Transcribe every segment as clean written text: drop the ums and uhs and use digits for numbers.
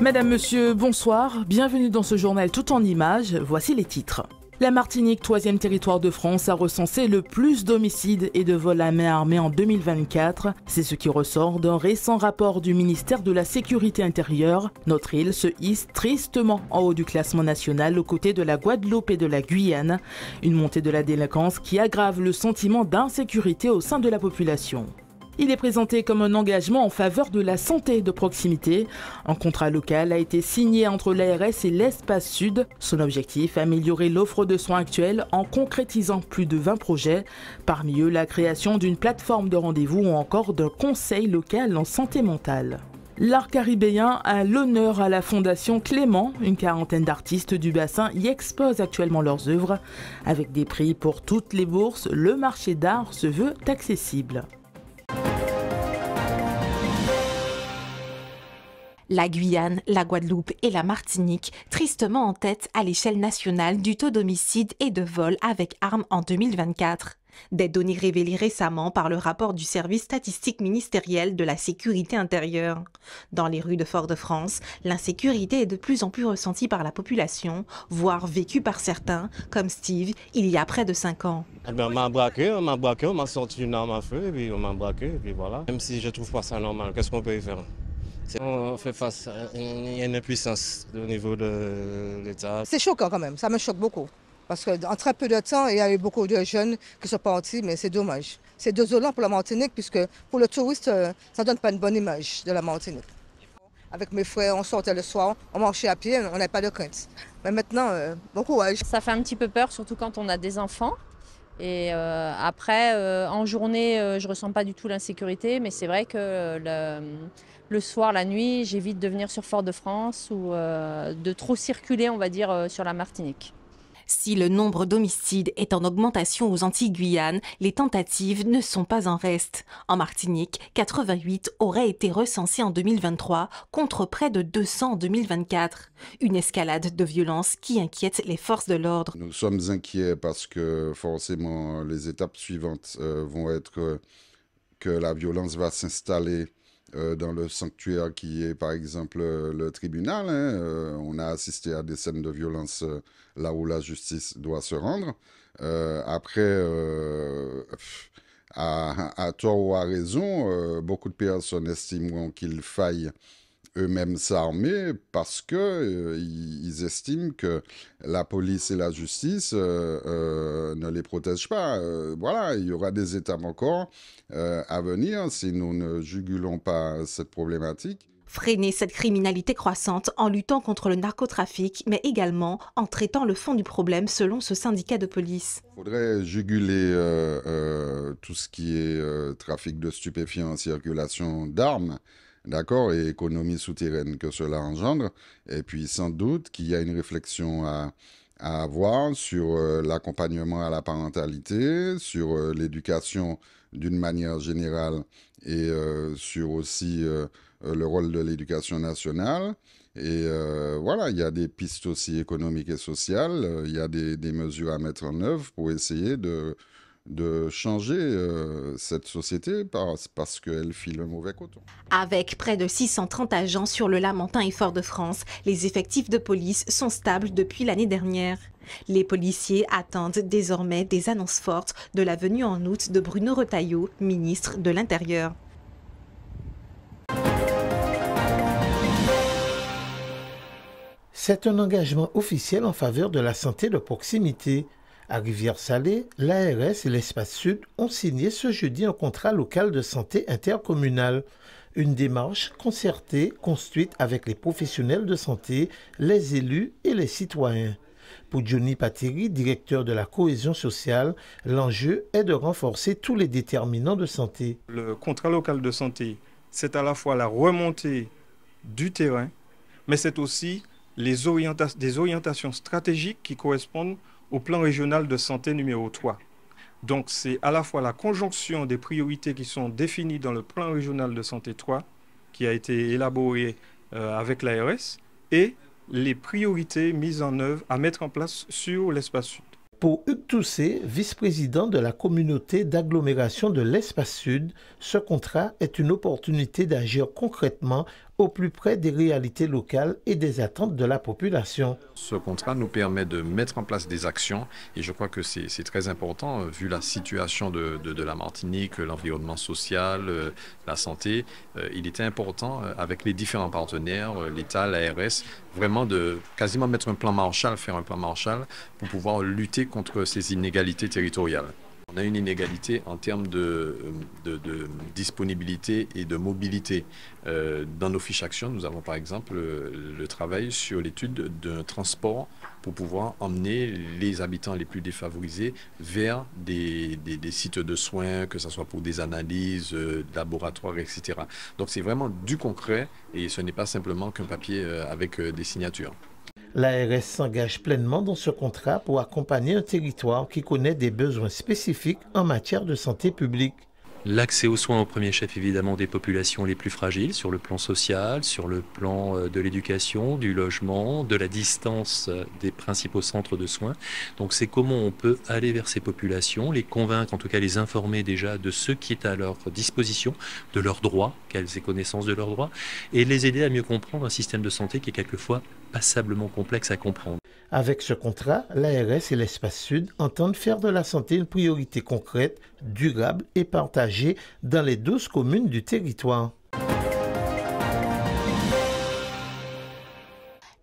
Madame, Monsieur, bonsoir. Bienvenue dans ce journal tout en images. Voici les titres. La Martinique, troisième territoire de France, a recensé le plus d'homicides et de vols à main armée en 2024. C'est ce qui ressort d'un récent rapport du ministère de la Sécurité intérieure. Notre île se hisse tristement en haut du classement national aux côtés de la Guadeloupe et de la Guyane. Une montée de la délinquance qui aggrave le sentiment d'insécurité au sein de la population. Il est présenté comme un engagement en faveur de la santé de proximité. Un contrat local a été signé entre l'ARS et l'Espace Sud. Son objectif, améliorer l'offre de soins actuelle en concrétisant plus de 20 projets. Parmi eux, la création d'une plateforme de rendez-vous ou encore d'un conseil local en santé mentale. L'art caribéen a l'honneur à la Fondation Clément. Une quarantaine d'artistes du bassin y exposent actuellement leurs œuvres. Avec des prix pour toutes les bourses, le marché d'art se veut accessible. La Guyane, la Guadeloupe et la Martinique, tristement en tête à l'échelle nationale du taux d'homicide et de vol avec armes en 2024. Des données révélées récemment par le rapport du service statistique ministériel de la sécurité intérieure. Dans les rues de Fort-de-France, l'insécurité est de plus en plus ressentie par la population, voire vécue par certains, comme Steve, il y a près de 5 ans. On m'a braqué, on m'a sorti une arme à feu et puis on m'a braqué et puis voilà. Même si je trouve pas ça normal, qu'est-ce qu'on peut y faire? On fait face à une impuissance au niveau de l'État. C'est choquant quand même, ça me choque beaucoup. Parce qu'en très peu de temps, il y a eu beaucoup de jeunes qui sont partis, mais c'est dommage. C'est désolant pour la Martinique, puisque pour le touriste, ça ne donne pas une bonne image de la Martinique. Avec mes frères, on sortait le soir, on marchait à pied, on n'avait pas de crainte. Mais maintenant, bon courage. Ça fait un petit peu peur, surtout quand on a des enfants. Et après, en journée, je ne ressens pas du tout l'insécurité, mais c'est vrai que le soir, la nuit, j'évite de venir sur Fort-de-France ou de trop circuler, on va dire, sur la Martinique. Si le nombre d'homicides est en augmentation aux Antilles-Guyane, les tentatives ne sont pas en reste. En Martinique, 88 auraient été recensés en 2023 contre près de 200 en 2024. Une escalade de violence qui inquiète les forces de l'ordre. Nous sommes inquiets parce que forcément les étapes suivantes vont être que la violence va s'installer dans le sanctuaire qui est par exemple le tribunal. On a assisté à des scènes de violence là où la justice doit se rendre. Après, à tort ou à raison, beaucoup de personnes estimeront qu'il faille eux-mêmes s'armer parce que ils estiment que la police et la justice ne les protègent pas. Voilà, il y aura des étapes encore à venir si nous ne jugulons pas cette problématique. Freiner cette criminalité croissante en luttant contre le narcotrafic, mais également en traitant le fond du problème selon ce syndicat de police. Il faudrait juguler tout ce qui est trafic de stupéfiants, circulation d'armes, d'accord, et économie souterraine que cela engendre. Et puis sans doute qu'il y a une réflexion à avoir sur l'accompagnement à la parentalité, sur l'éducation d'une manière générale et sur aussi le rôle de l'éducation nationale. Et voilà, il y a des pistes aussi économiques et sociales, il y a des mesures à mettre en œuvre pour essayer de changer cette société parce qu'elle file un mauvais coton. Avec près de 630 agents sur le Lamentin et Fort-de-France, les effectifs de police sont stables depuis l'année dernière. Les policiers attendent désormais des annonces fortes de la venue en août de Bruno Retailleau, ministre de l'Intérieur. C'est un engagement officiel en faveur de la santé de proximité. À Rivière-Salée, l'ARS et l'Espace Sud ont signé ce jeudi un contrat local de santé intercommunal. Une démarche concertée construite avec les professionnels de santé, les élus et les citoyens. Pour Johnny Pateri, directeur de la cohésion sociale, l'enjeu est de renforcer tous les déterminants de santé. Le contrat local de santé, c'est à la fois la remontée du terrain, mais c'est aussi des orientations stratégiques qui correspondent au plan régional de santé numéro 3. Donc c'est à la fois la conjonction des priorités qui sont définies dans le plan régional de santé 3, qui a été élaboré avec l'ARS, et les priorités mises en œuvre à mettre en place sur l'Espace Sud. Pour Hugues Toussé, vice-président de la communauté d'agglomération de l'Espace Sud, ce contrat est une opportunité d'agir concrètement au plus près des réalités locales et des attentes de la population. Ce contrat nous permet de mettre en place des actions et je crois que c'est très important vu la situation de la Martinique, l'environnement social, la santé. Il était important avec les différents partenaires, l'État, l'ARS, vraiment de quasiment mettre un plan Marshall, faire un plan Marshall pour pouvoir lutter contre ces inégalités territoriales. On a une inégalité en termes de disponibilité et de mobilité. Dans nos fiches actions, nous avons par exemple le travail sur l'étude d'un transport pour pouvoir emmener les habitants les plus défavorisés vers des sites de soins, que ce soit pour des analyses, laboratoires, etc. Donc c'est vraiment du concret et ce n'est pas simplement qu'un papier avec des signatures. L'ARS s'engage pleinement dans ce contrat pour accompagner un territoire qui connaît des besoins spécifiques en matière de santé publique. L'accès aux soins au premier chef évidemment des populations les plus fragiles sur le plan social, sur le plan de l'éducation, du logement, de la distance des principaux centres de soins. Donc c'est comment on peut aller vers ces populations, les convaincre, en tout cas les informer déjà de ce qui est à leur disposition, de leurs droits, qu'elles aient connaissance de leurs droits, et les aider à mieux comprendre un système de santé qui est quelquefois passablement complexe à comprendre. Avec ce contrat, l'ARS et l'Espace Sud entendent faire de la santé une priorité concrète, durable et partagée dans les 12 communes du territoire.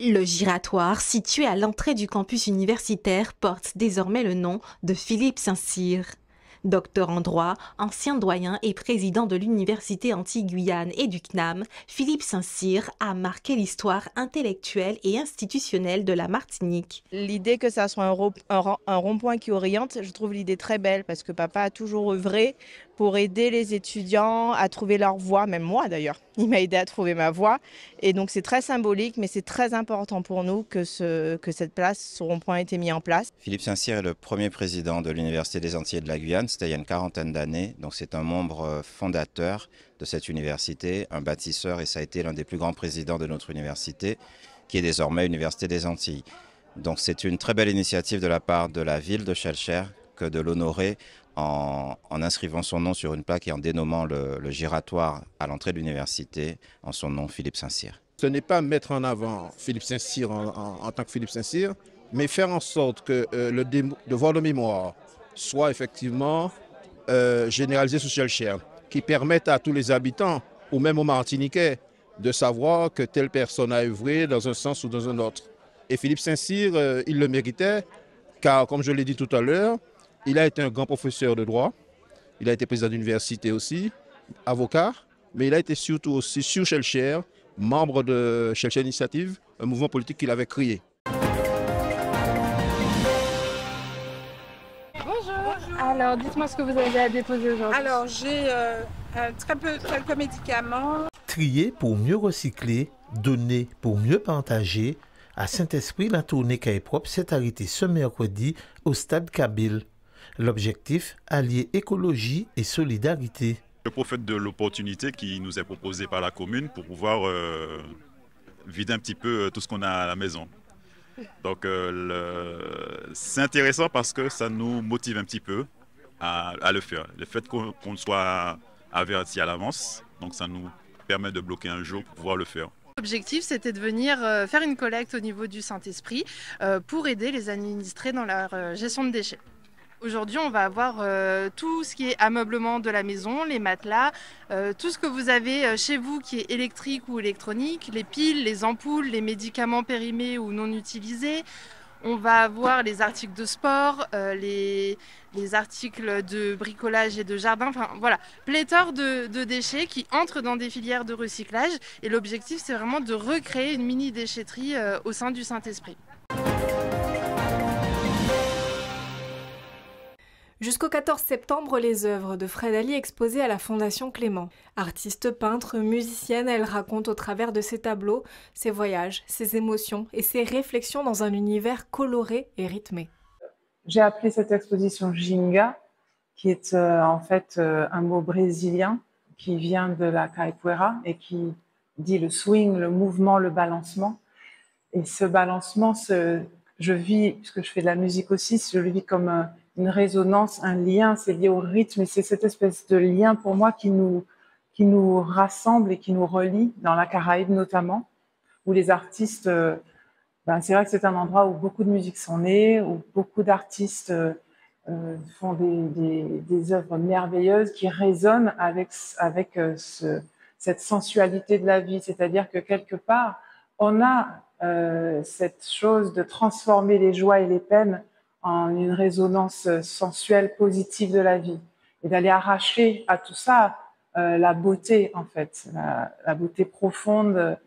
Le giratoire, situé à l'entrée du campus universitaire, porte désormais le nom de Philippe Saint-Cyr. Docteur en droit, ancien doyen et président de l'Université Antilles-Guyane et du CNAM, Philippe Saint-Cyr a marqué l'histoire intellectuelle et institutionnelle de la Martinique. L'idée que ça soit un rond-point qui oriente, je trouve l'idée très belle parce que papa a toujours œuvré pour aider les étudiants à trouver leur voie, même moi d'ailleurs. Il m'a aidé à trouver ma voie et donc c'est très symbolique mais c'est très important pour nous que cette place, ce rond-point ait été mis en place. Philippe Saint-Cyr est le premier président de l'Université des Antilles et de la Guyane, c'était il y a une quarantaine d'années, donc c'est un membre fondateur de cette université, un bâtisseur et ça a été l'un des plus grands présidents de notre université qui est désormais Université des Antilles. Donc c'est une très belle initiative de la part de la ville de Schœlcher que de l'honorer en inscrivant son nom sur une plaque et en dénommant le giratoire à l'entrée de l'université en son nom Philippe Saint-Cyr. Ce n'est pas mettre en avant Philippe Saint-Cyr en tant que Philippe Saint-Cyr, mais faire en sorte que le devoir de mémoire soit effectivement généralisé sur Schœlcher, qui permette à tous les habitants, ou même aux Martiniquais, de savoir que telle personne a œuvré dans un sens ou dans un autre. Et Philippe Saint-Cyr, il le méritait, car comme je l'ai dit tout à l'heure, il a été un grand professeur de droit, il a été président d'université aussi, avocat, mais il a été surtout aussi sur Schœlcher, membre de Schœlcher Initiative, un mouvement politique qu'il avait créé. Bonjour. Alors, dites-moi ce que vous avez à déposer aujourd'hui. Alors, j'ai très peu quelques médicaments. Trier pour mieux recycler, donner pour mieux partager. À Saint-Esprit, la tournée Cahier Propre s'est arrêtée ce mercredi au stade Kabyle. L'objectif, allier écologie et solidarité. Je profite de l'opportunité qui nous est proposée par la commune pour pouvoir vider un petit peu tout ce qu'on a à la maison. Donc c'est intéressant parce que ça nous motive un petit peu à le faire. Le fait qu'on soit averti à l'avance, donc ça nous permet de bloquer un jour pour pouvoir le faire. L'objectif, c'était de venir faire une collecte au niveau du Saint-Esprit pour aider les administrés dans leur gestion de déchets. Aujourd'hui, on va avoir tout ce qui est ameublement de la maison, les matelas, tout ce que vous avez chez vous qui est électrique ou électronique, les piles, les ampoules, les médicaments périmés ou non utilisés. On va avoir les articles de sport, les articles de bricolage et de jardin, enfin voilà, pléthore de déchets qui entrent dans des filières de recyclage. Et l'objectif, c'est vraiment de recréer une mini-déchetterie au sein du Saint-Esprit. Jusqu'au 14 septembre, les œuvres de Fred Ali exposées à la Fondation Clément. Artiste, peintre, musicienne, elle raconte au travers de ses tableaux ses voyages, ses émotions et ses réflexions dans un univers coloré et rythmé. J'ai appelé cette exposition Ginga, qui est en fait un mot brésilien qui vient de la capoeira et qui dit le swing, le mouvement, le balancement. Et ce balancement, je vis, puisque je fais de la musique aussi, je le vis comme une résonance, un lien, c'est lié au rythme, et c'est cette espèce de lien pour moi qui nous rassemble et qui nous relie, dans la Caraïbe notamment, où les artistes, c'est vrai que c'est un endroit où beaucoup de musique sont nées, où beaucoup d'artistes font des œuvres merveilleuses qui résonnent avec cette sensualité de la vie, c'est-à-dire que quelque part, on a cette chose de transformer les joies et les peines en une résonance sensuelle, positive de la vie, et d'aller arracher à tout ça la beauté, en fait, la beauté profonde.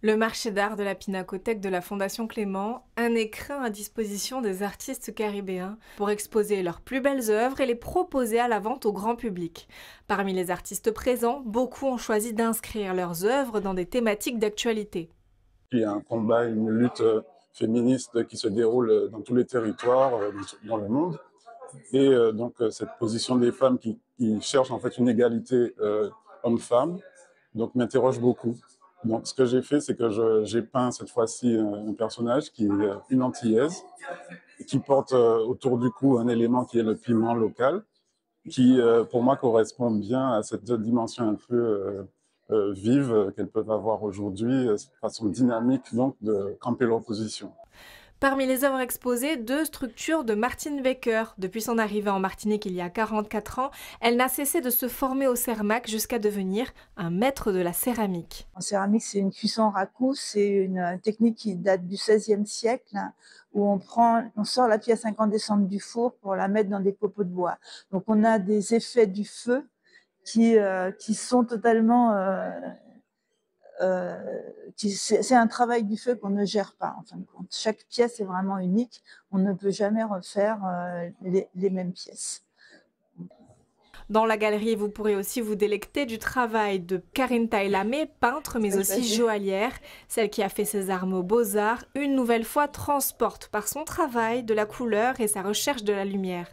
Le marché d'art de la Pinacothèque de la Fondation Clément, un écrin à disposition des artistes caribéens pour exposer leurs plus belles œuvres et les proposer à la vente au grand public. Parmi les artistes présents, beaucoup ont choisi d'inscrire leurs œuvres dans des thématiques d'actualité. Il y a un combat, une lutte féministe qui se déroule dans tous les territoires dans le monde. Et donc cette position des femmes qui cherchent en fait une égalité homme-femme, donc m'interroge beaucoup. Donc ce que j'ai fait, c'est que j'ai peint cette fois-ci un personnage qui est une Antillaise, qui porte autour du cou un élément qui est le piment local, qui pour moi correspond bien à cette dimension un peu vive qu'elles peuvent avoir aujourd'hui, cette façon dynamique donc de camper leur position. Parmi les œuvres exposées, 2 structures de Martine Becker. Depuis son arrivée en Martinique il y a 44 ans, elle n'a cessé de se former au Cermak jusqu'à devenir un maître de la céramique. En céramique, c'est une cuisson raku, c'est une technique qui date du XVIe siècle, où on sort la pièce incandescente du four pour la mettre dans des copeaux de bois. Donc on a des effets du feu qui sont totalement... c'est un travail du feu qu'on ne gère pas, en fin de compte. Chaque pièce est vraiment unique. On ne peut jamais refaire les mêmes pièces. Dans la galerie, vous pourrez aussi vous délecter du travail de Karine Taïlamé, peintre mais aussi joaillière. Celle qui a fait ses armes aux Beaux-Arts, une nouvelle fois transporte par son travail de la couleur et sa recherche de la lumière.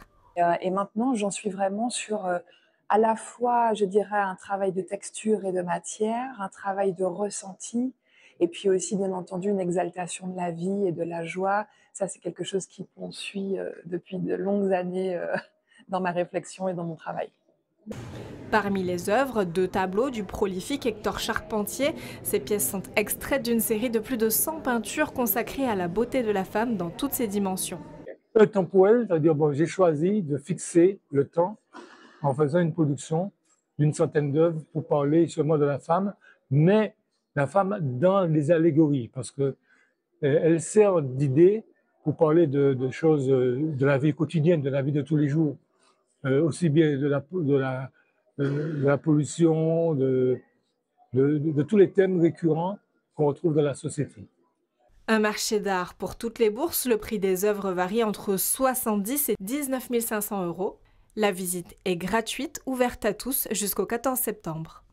Et maintenant, j'en suis vraiment sur... à la fois, je dirais, un travail de texture et de matière, un travail de ressenti, et puis aussi, bien entendu, une exaltation de la vie et de la joie. Ça, c'est quelque chose qui me suit depuis de longues années dans ma réflexion et dans mon travail. Parmi les œuvres, 2 tableaux du prolifique Hector Charpentier. Ces pièces sont extraites d'une série de plus de 100 peintures consacrées à la beauté de la femme dans toutes ses dimensions. Temporel, c'est-à-dire j'ai choisi de fixer le temps en faisant une production d'une centaine d'œuvres pour parler seulement de la femme, mais la femme dans les allégories, parce qu'elle sert d'idée pour parler de choses de la vie quotidienne, de la vie de tous les jours, aussi bien de la pollution, de tous les thèmes récurrents qu'on retrouve dans la société. Un marché d'art pour toutes les bourses, le prix des œuvres varie entre 70 et 19 500 €. La visite est gratuite, ouverte à tous jusqu'au 14 septembre.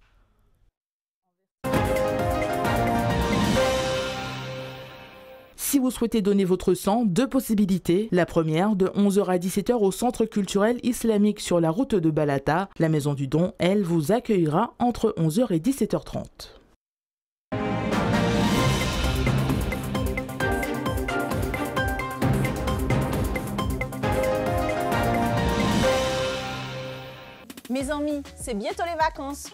Si vous souhaitez donner votre sang, 2 possibilités. La première, de 11h à 17h au Centre culturel islamique sur la route de Balata. La Maison du Don, elle, vous accueillera entre 11h et 17h30. Mes amis, c'est bientôt les vacances.